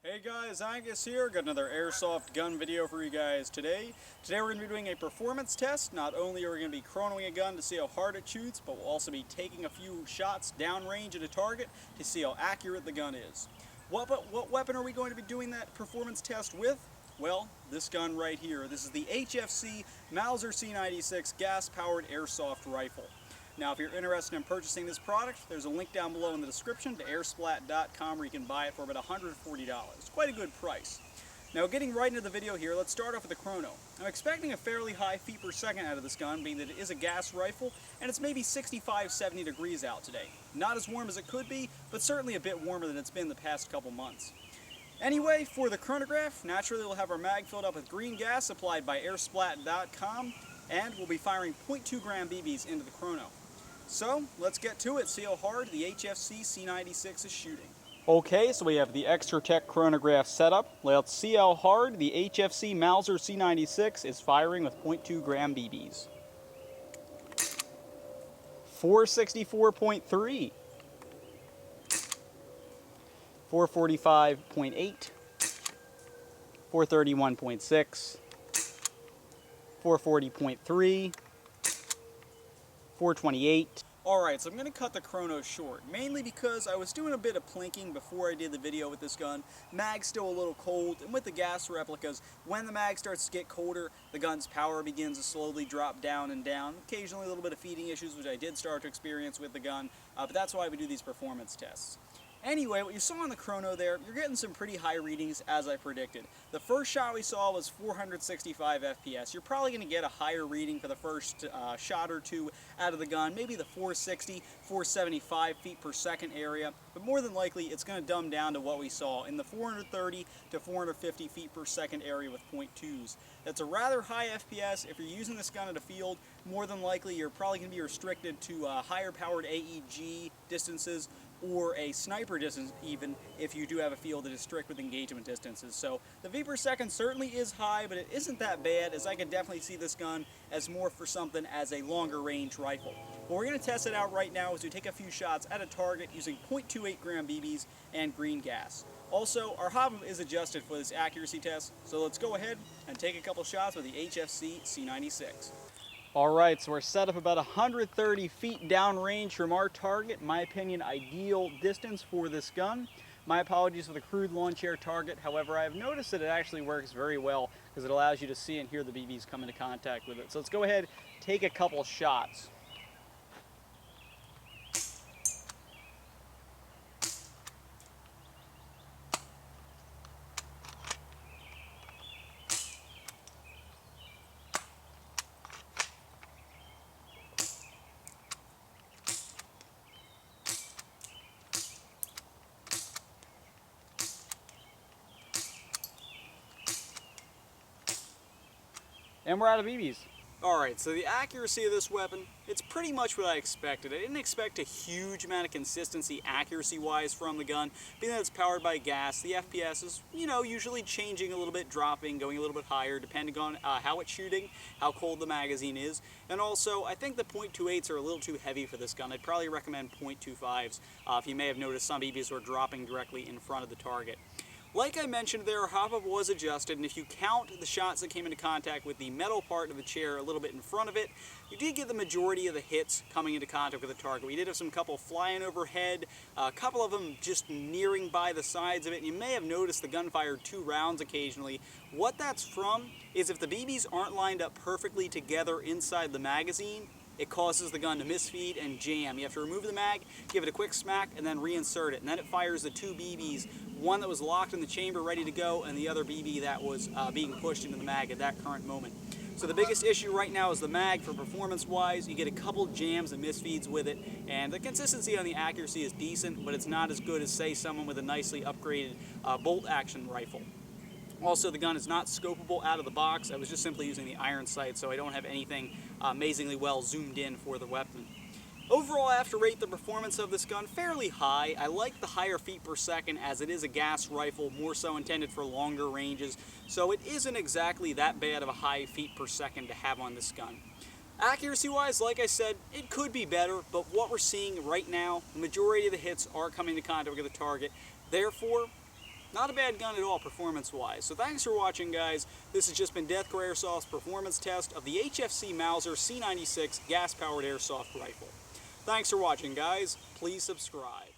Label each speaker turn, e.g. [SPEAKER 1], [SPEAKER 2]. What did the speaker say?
[SPEAKER 1] Hey guys, Angus here. Got another Airsoft gun video for you guys today. Today we're going to be doing a performance test. Not only are we going to be chronoing a gun to see how hard it shoots, but we'll also be taking a few shots downrange at a target to see how accurate the gun is. What weapon are we going to be doing that performance test with? Well, this gun right here. This is the HFC Mauser C96 gas-powered airsoft rifle. Now, if you're interested in purchasing this product, there's a link down below in the description to airsplat.com where you can buy it for about $140. Quite a good price. Now, getting right into the video here, let's start off with the Chrono. I'm expecting a fairly high feet per second out of this gun, being that it is a gas rifle, and it's maybe 65-70 degrees out today. Not as warm as it could be, but certainly a bit warmer than it's been the past couple months. Anyway, for the chronograph, naturally we'll have our mag filled up with green gas supplied by airsplat.com, and we'll be firing 0.2 gram BBs into the Chrono. So, let's get to it, see how hard the HFC C96 is shooting. Okay, so we have the Extra Tech chronograph set up. Let's see how hard the HFC Mauser C96 is firing with 0.2 gram BBs. 464.3, 445.8, 431.6, 440.3, 428. Alright, so I'm going to cut the chrono short, mainly because I was doing a bit of plinking before I did the video with this gun. Mag's still a little cold, and with the gas replicas, when the mag starts to get colder, the gun's power begins to slowly drop down and down. Occasionally a little bit of feeding issues, which I did start to experience with the gun, but that's why we do these performance tests. Anyway, what you saw on the chrono there, you're getting some pretty high readings as I predicted. The first shot we saw was 465 FPS. You're probably going to get a higher reading for the first shot or two out of the gun, maybe the 460, 475 feet per second area, but more than likely it's going to dumb down to what we saw in the 430 to 450 feet per second area with .2s. That's a rather high FPS. If you're using this gun at a field, more than likely you're probably going to be restricted to higher powered AEG distances or a sniper distance, even if you do have a field that is strict with engagement distances. So the V per second certainly is high, but it isn't that bad, as I can definitely see this gun as more for something as a longer range rifle. But we're going to test it out right now as we take a few shots at a target using 0.28 gram BBs and green gas. Also, our hop is adjusted for this accuracy test, so let's go ahead and take a couple shots with the HFC C96. Alright, so we're set up about 130 feet downrange from our target. In my opinion, ideal distance for this gun. My apologies for the crude lawn chair target. However, I have noticed that it actually works very well because it allows you to see and hear the BBs come into contact with it. So let's go ahead, take a couple shots. And we're out of BBs. Alright, so the accuracy of this weapon, it's pretty much what I expected. I didn't expect a huge amount of consistency accuracy-wise from the gun. Being that it's powered by gas, the FPS is, usually changing a little bit, dropping, going a little bit higher, depending on how it's shooting, how cold the magazine is. And also, I think the .28s are a little too heavy for this gun. I'd probably recommend .25s. If you may have noticed, some BBs were dropping directly in front of the target. Like I mentioned there, our hop-up was adjusted, and if you count the shots that came into contact with the metal part of the chair a little bit in front of it, you did get the majority of the hits coming into contact with the target. We did have some couple flying overhead, a couple of them just nearing by the sides of it, and you may have noticed the gun fired 2 rounds occasionally. What that's from is if the BBs aren't lined up perfectly together inside the magazine, it causes the gun to misfeed and jam. You have to remove the mag, give it a quick smack, and then reinsert it. And then it fires the 2 BBs, one that was locked in the chamber ready to go, and the other BB that was being pushed into the mag at that current moment. So the biggest issue right now is the mag for performance-wise. You get a couple jams and misfeeds with it, and the consistency on the accuracy is decent, but it's not as good as, say, someone with a nicely upgraded bolt-action rifle. Also, the gun is not scopable out of the box. I was just simply using the iron sight, so I don't have anything amazingly well zoomed in for the weapon. Overall, I have to rate the performance of this gun fairly high. I like the higher feet per second as it is a gas rifle, more so intended for longer ranges, so it isn't exactly that bad of a high feet per second to have on this gun. Accuracy-wise, like I said, it could be better, but what we're seeing right now, the majority of the hits are coming into contact with the target. Therefore, Not a bad gun at all performance-wise. So thanks for watching, guys. This has just been Deathcore Airsoft's performance test of the HFC Mauser C96 gas-powered airsoft rifle. Thanks for watching, guys. Please subscribe.